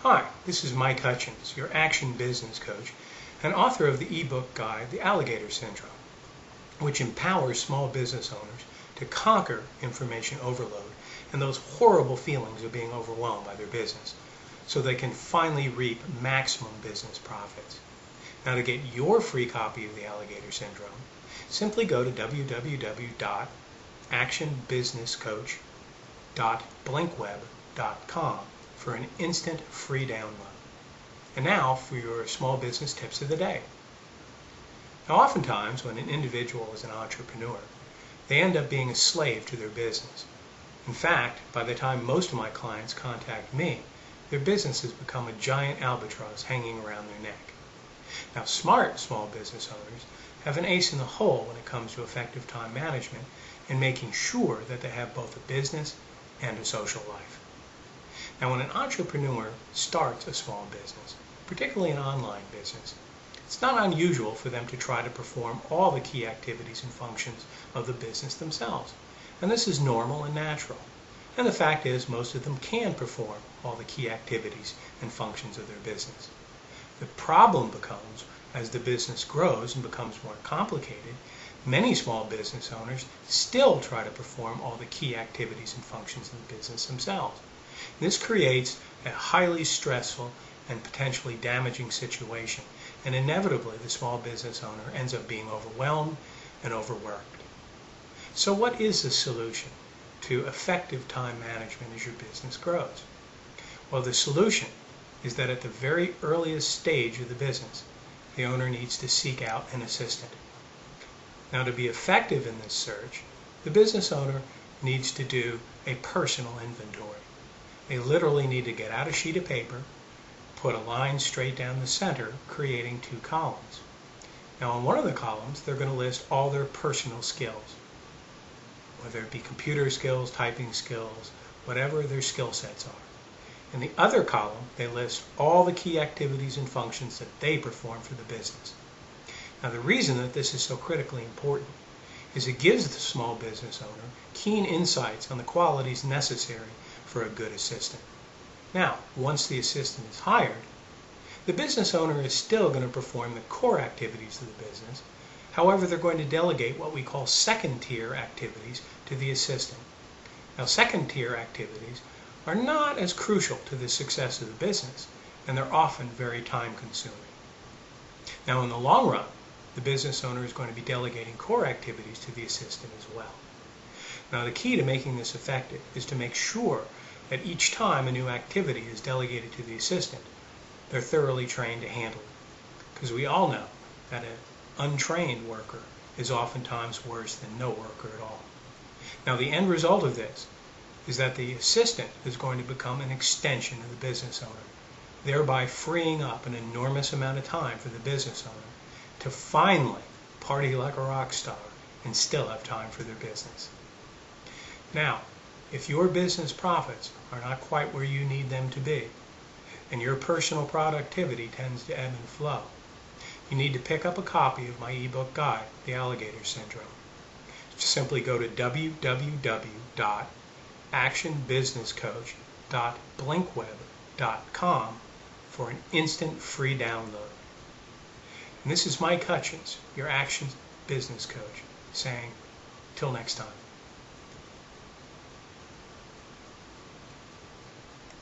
Hi, this is Mike Hutchins, your Action Business Coach and author of the ebook guide, The Alligator Syndrome, which empowers small business owners to conquer information overload and those horrible feelings of being overwhelmed by their business so they can finally reap maximum business profits. Now, to get your free copy of The Alligator Syndrome, simply go to www.actionbusinesscoach.blinkweb.com for an instant free download. And now for your small business tips of the day. Now, oftentimes when an individual is an entrepreneur, they end up being a slave to their business. In fact, by the time most of my clients contact me, their business has become a giant albatross hanging around their neck. Now, smart small business owners have an ace in the hole when it comes to effective time management and making sure that they have both a business and a social life. Now, when an entrepreneur starts a small business, particularly an online business, it's not unusual for them to try to perform all the key activities and functions of the business themselves. And this is normal and natural. And the fact is, most of them can perform all the key activities and functions of their business. The problem becomes, as the business grows and becomes more complicated, many small business owners still try to perform all the key activities and functions of the business themselves. This creates a highly stressful and potentially damaging situation, and inevitably the small business owner ends up being overwhelmed and overworked. So what is the solution to effective time management as your business grows? Well, the solution is that at the very earliest stage of the business, the owner needs to seek out an assistant. Now, to be effective in this search, the business owner needs to do a personal inventory. They literally need to get out a sheet of paper, put a line straight down the center, creating two columns. Now, on one of the columns, they're going to list all their personal skills, whether it be computer skills, typing skills, whatever their skill sets are. In the other column, they list all the key activities and functions that they perform for the business. Now, the reason that this is so critically important is it gives the small business owner keen insights on the qualities necessary for a good assistant. Now, once the assistant is hired, the business owner is still going to perform the core activities of the business. However, they're going to delegate what we call second-tier activities to the assistant. Now, second-tier activities are not as crucial to the success of the business, and they're often very time-consuming. Now, in the long run, the business owner is going to be delegating core activities to the assistant as well. Now, the key to making this effective is to make sure that each time a new activity is delegated to the assistant, they're thoroughly trained to handle it. Because we all know that an untrained worker is oftentimes worse than no worker at all. Now, the end result of this is that the assistant is going to become an extension of the business owner, thereby freeing up an enormous amount of time for the business owner to finally party like a rock star and still have time for their business. Now, if your business profits are not quite where you need them to be, and your personal productivity tends to ebb and flow, you need to pick up a copy of my ebook guide, The Alligator Syndrome. Just simply go to www.actionbusinesscoach.blinkweb.com for an instant free download. And this is Mike Hutchins, your Action Business Coach, saying, till next time.